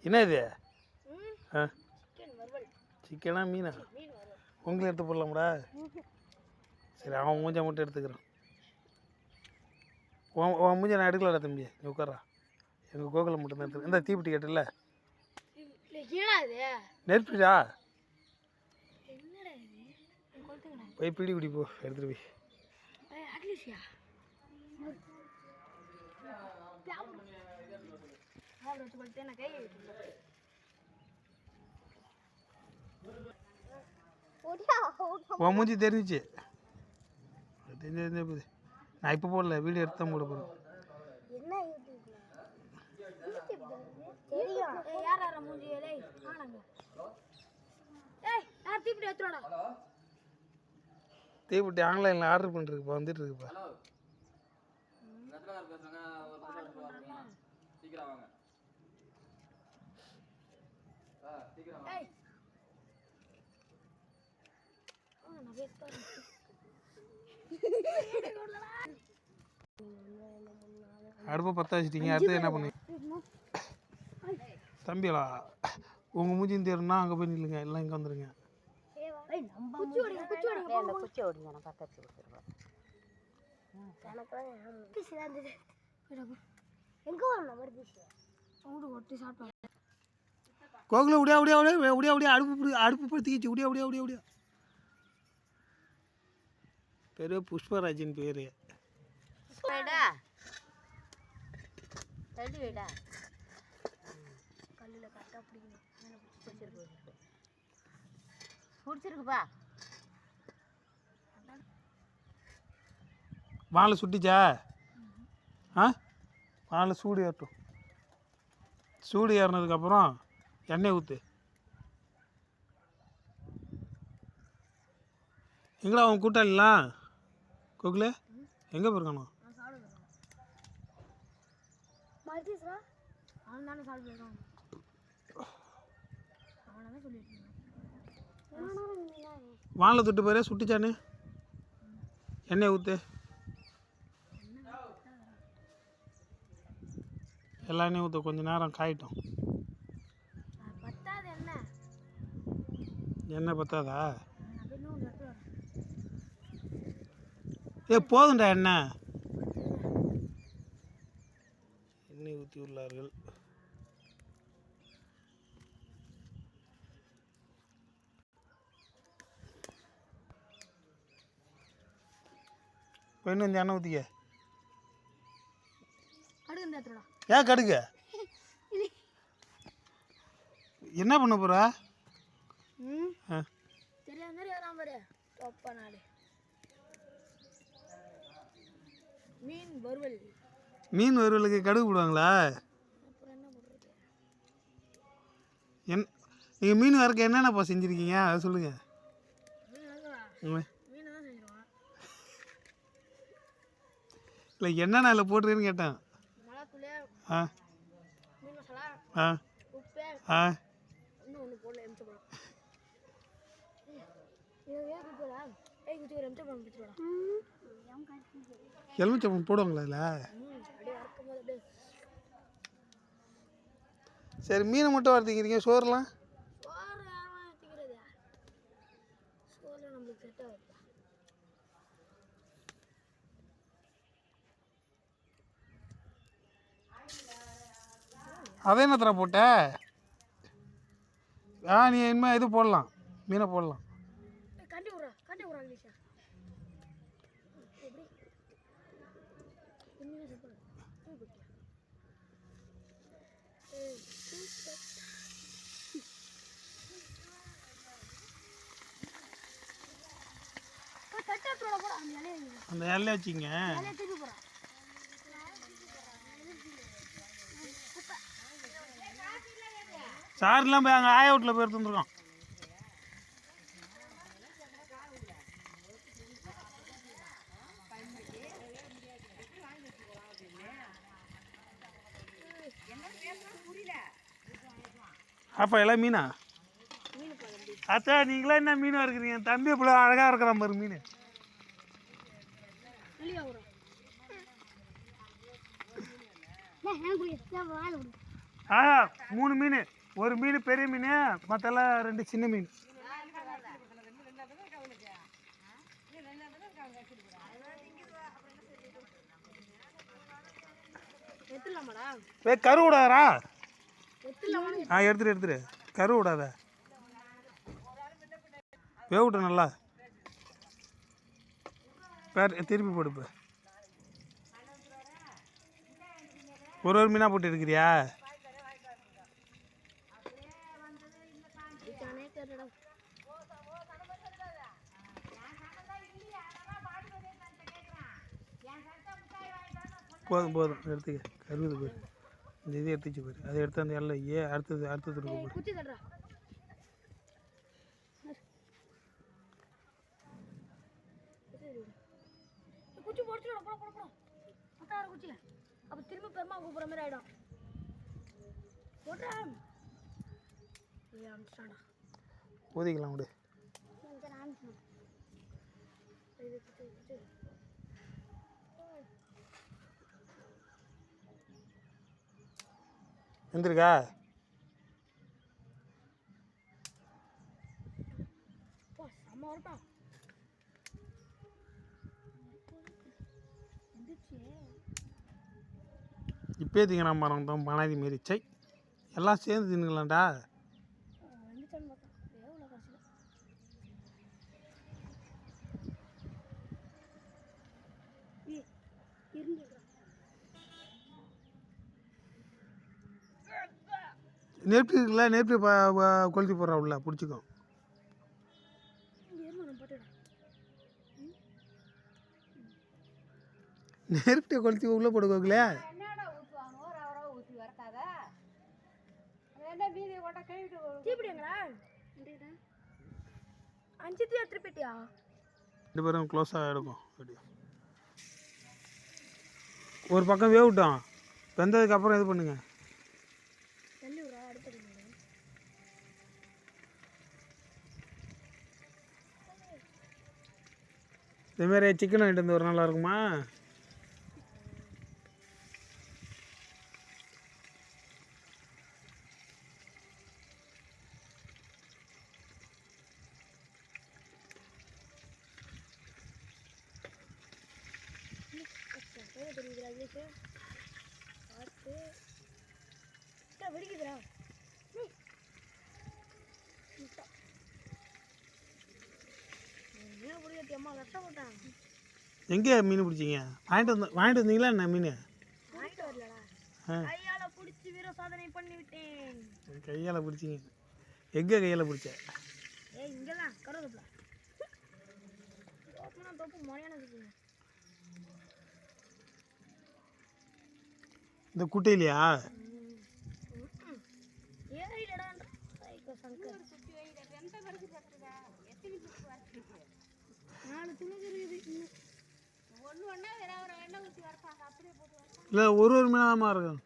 என்ன இது? ஆ, சிக்கனா மீனா? உங்களை எடுத்து போடலாம்டா. சரி, அவன் மூஞ்சை மட்டும் எடுத்துக்கிறான். உன் மூஞ்சை நான் எடுக்கலடா தம்பி, நீ உட்காரா. எங்கள் கோகுலை மட்டும் தான் எடுத்துக்கிறேன். இந்த தீப்பெட்டி கேட்டில்ல, நெருப்பிடா போய் பீடி குடி போ, எடுத்துட்டு போய். உன் மூஞ்சி தெரிஞ்சிச்சு, தெரிஞ்ச போகுது. நான் இப்போ போடல, வீடியோ எடுத்து தான் போட போகிறேன். தீப்பெட்டி ஆன்லைனில் ஆர்டர் பண்ணிருக்குப்பா, வந்துட்டு இருக்குப்பா. அடுப்பை பற்ற வச்சிட்டீங்க, அடுத்து என்ன பண்ணு தம்பிகளா? உங்கள் மூஞ்சியும் தேருன்னா அங்கே போய் நில்லுங்க, எல்லாம் இங்கே வந்துடுங்க. கோகுல உடியா உடியா உடியா உடியா உடியா, அடுப்பு படுத்திக்கிச்சு, உடியா உடியா உடியா உடியா. பேர் புஷ்பராஜின் பேர். பிடிச்சிருக்குப்பா. வாழை சுட்டிச்சா? ஆ, வாழை சூடு ஏறட்டும். சூடு ஏறினதுக்கப்புறம் எண்ணெய் ஊற்று. எங்களா அவன் கூட்டாளிலாம் கோகுல எங்கே போயிருக்கானோ? வாழை தொட்டு போய் சுட்டிச்சானு எண்ணெய் ஊற்று. எல்லா எண்ணெயும் ஊற்ற, கொஞ்சம் நேரம் காயிட்டோம். எண்ணெய் பத்தாதா? போதும்டா எண்ணெய். எண்ணெய் ஊற்றி உள்ளார்கள். இன்னும் கொஞ்சம் எண்ணெய் ஊற்றிக்க. ஏன் கடுக்க? என்ன பண்ண போற? மீன் வறுவலுக்கு கடுகு போடுவாங்களா? நீங்கள் மீன் வறுக்க என்னென்னப்பா செஞ்சுருக்கீங்க அதை சொல்லுங்க. இல்லை என்னென்ன அதில் போட்டுருன்னு கேட்டேன். ஆ ஆ ஆ எலுமிச்சம்பழம் போடுவாங்களா அதில்? சரி, மீனை மட்டும் வறுத்திக்கிறீங்க, சோறுலாம்? அதே என்னத்தர போட்ட? நீ இனிமேல் இது போடலாம், மீனை போடலாம். அந்த இலைய வச்சிங்க. சார்லாம் போய் அங்கே ஆய வீட்டில் போய் எடுத்து வந்துருக்கோம். அப்போ எல்லாம் மீனா? அத்தா நீங்களா என்ன மீனாக இருக்கிறீங்க? தம்பி இவ்வளோ அழகாக இருக்கிறான் பாரு மீன். ஆ 3 மீன், ஒரு மீன் பெரிய மீன், மற்றெல்லாம் 2 சின்ன மீன். கரு விடாதா? எடுத்துரு கரு விடாத, வேவிட்ட நல்லா திருப்பி போடுப்பு. ஒரு மீனாக போட்டு இருக்கிறியா? போதும் எடுத்துக்க. கருது போய் இந்த இது எடுத்துச்சு போயிரு. அதை எடுத்து அந்த எல்லாம் அடுத்தது போயிரு. ஊதிக்கலாம் விடு. எந்திருக்கா? இப்பே திங்கினா மரம் தான் மனாதி மாரி. சை, எல்லாம் சேர்ந்து தின்னுங்களாண்டா. நெருப்பு இருக்குல்ல, நெருப்பு கொளுத்தி போடுறா உள்ள பிடிச்சிக்கும். நெருப்பிட்ட கொளுத்தி உள்ள போடுவோங்களே. ரெண்டு பேரும் க்ளோஸாக எடுக்கும். ஒரு பக்கம் வேவிட்டோம், வெந்ததுக்கப்புறம் இது பண்ணுங்க. இதுமாரி சிக்கன் வாங்கிட்டு வந்து ஒரு நல்லா இருக்குமா? எங்கே மீன் பிடிச்சிங்க? வாங்கிட்டு வந்தீங்களா என்ன மீன்? கையால் பிடிச்சிங்க. எங்கே கையால் பிடிச்ச? இந்த குட்டையிலையா? இல்லை, ஒரு மீனாக இருக்கும்.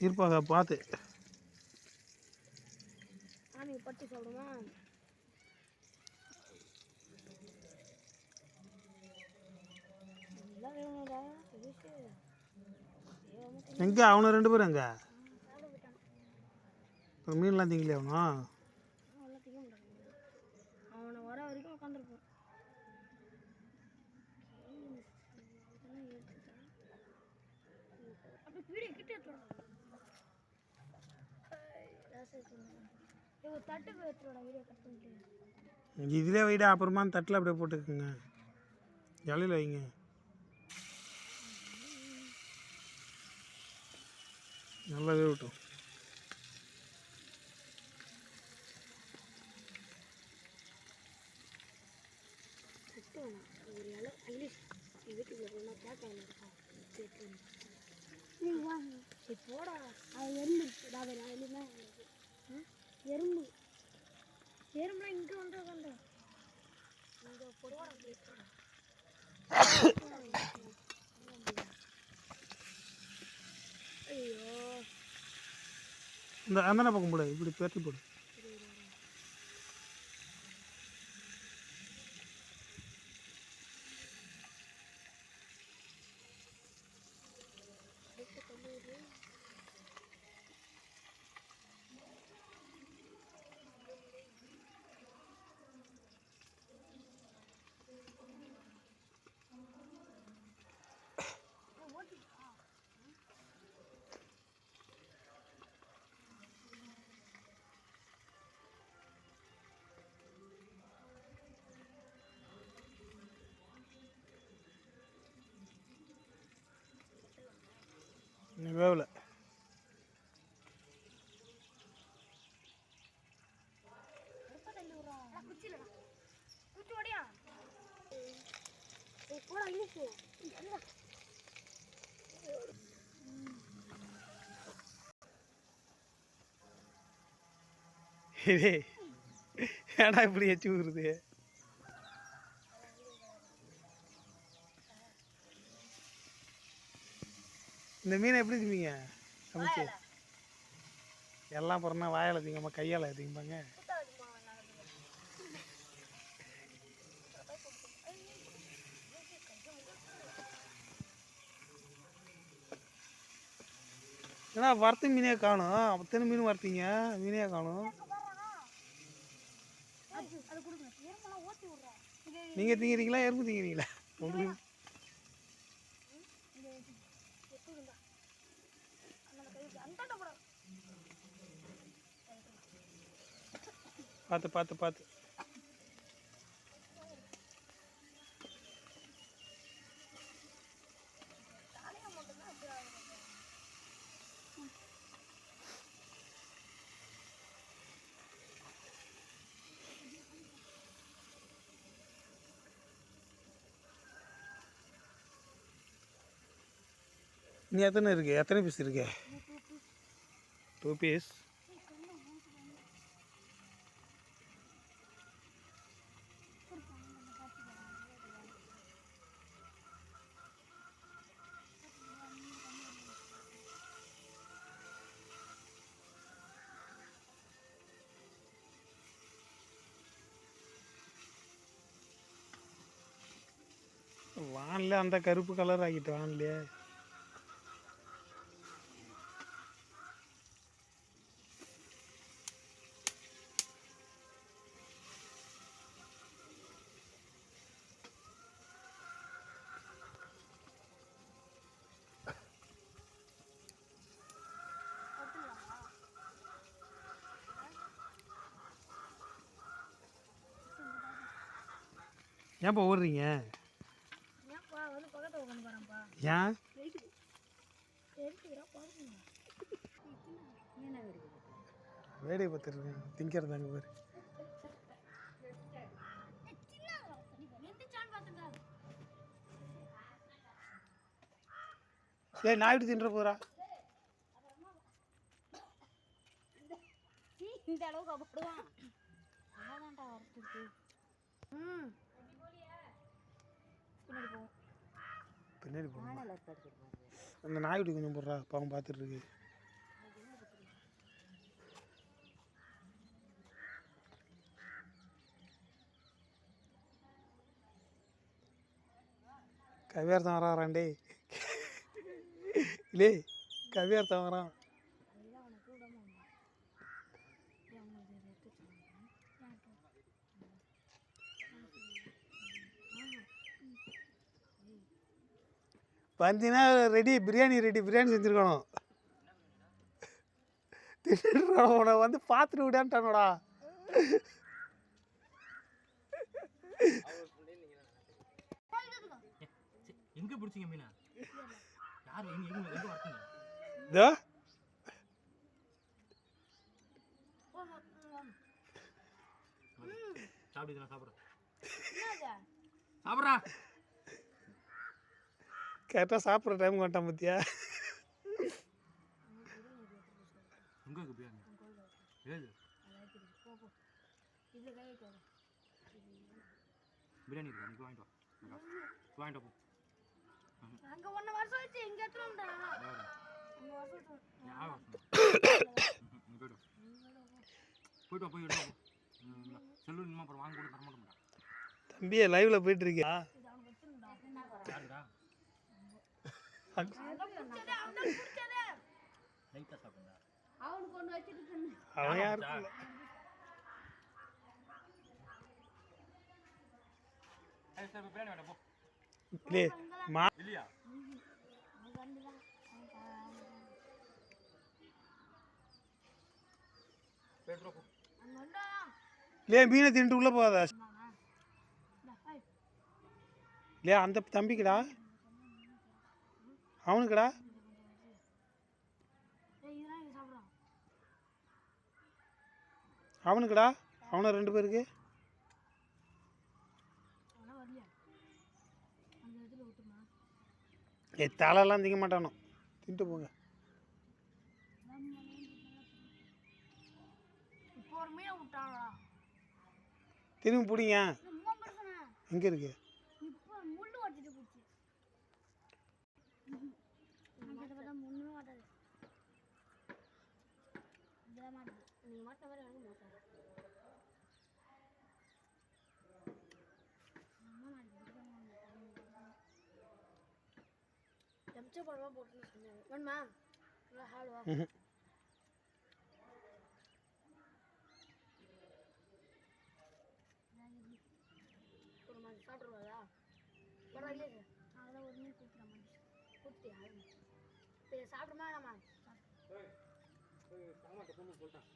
இருப்பாங்க பார்த்து. எங்க அவனை 2 பேரும் எங்க? மீன்லாம் திங்கலையா அவனும்? இதிலே வைடா, அப்புறமா தட்டில் அப்படியே போட்டுக்குங்க, இலையில வைங்க. நல்லாவே விட்டும். எறும்புலாம் இங்கே வந்து இந்த அந்த பக்கம் போடு, இப்படி பேட்டி போடு. இதே ஏடா இப்படி எச்சு விடுறது? இந்த மீனை எப்படி திம்பிங்க சமைச்சு? எல்லாம் பிறந்தா வாயால் திங்கம்மா கையால் திங்கப்பாங்க. ஏன்னா வறுத்த மீனே காணும். அத்தனை மீன் வறுத்தீங்க, மீனே காணும். நீங்கள் திங்கிறீங்களா எறும்பு திங்கிறீங்களா? உங்களுக்கு பார்த்து பார்த்து பார்த்து. நீ எத்தனை இருக்கு? எத்தனை பீஸ் இருக்கு? 2 பீஸ். வானில் அந்த கருப்பு கலர் ஆகிட்டு வானிலையே. ஏன்ப்பா ஓடுறீங்க? ஏன் வேடிக்கை பார்த்துருக்கேன் திங்கிறது அங்கே பேர். ஏய் நான் எப்படி தின்ற போகிறா? இந்த அளவுக்கு அப்படிதான் அதான்டா வறுத்துருக்கு. பின்னாடி போகணும். அந்த நாய்க்குட்டி கொஞ்சம் போடுறா, பாவம் பார்த்துட்டு இருக்கு. கவியார்த்தம் வரான்டே. இல்லே கவியார்த்தம் வரான். வந்தீங்கன்னா ரெடி பிரியாணி செஞ்சுருக்கணும். உன வந்து பார்த்துட்டு விடான்ட்டானோடா. எங்க பிடிச்சிங்க மீனா? யார் எங்க வரீங்க? இதோ சாப்பிடுறா சாப்பிட்றா. கரெக்டாக சாப்பிட்ற டைம் வந்துட்டான் பத்தியா? பிரியாணி வாங்கிட்டு வாங்கிட்டு போ. போயிட்டு செல்லூர் இன்னும் அப்புறம் வாங்க கூட தர மாட்டோம். தம்பியே லைவ்ல போயிட்டு இருக்கியா? அவன் யாருக்கு இல்லையா மீனை தின்ட்டு உள்ள போகாதா? இல்லையா அந்த தம்பிக்குடா, அவனுக்குடா, அவனுக்குடா, அவனை 2 பேருக்கு. ஊற்றுமா தலையெல்லாம் திங்க மாட்டானோ, தின்ட்டு போங்க. இப்போ ஒரு மீனை விட்டாங்களா திரும்பி பிடிங்க. ரொம்ப பிரச்சனை எங்கே இருக்கு? இப்போ முள்ளு வச்சுட்டு போச்சு முள்ளு மாட்டாது நீ மாட்ட வர எனக்கு மாட்டாது எம்ச்ச பழமாக போட்டுன்னு சொன்னாங்க வேணுமா நல்லா ஹால்வா ஒரு மாதிரி சாப்பிட்ருவாதா வர இல்லையா அதெல்லாம் ஒரு மீன் கொடுத்துற மாதிரி கொடுத்தியா இப்போ சாப்பிடுமா வேணாமா சாமான் பொண்ணு போட்டான்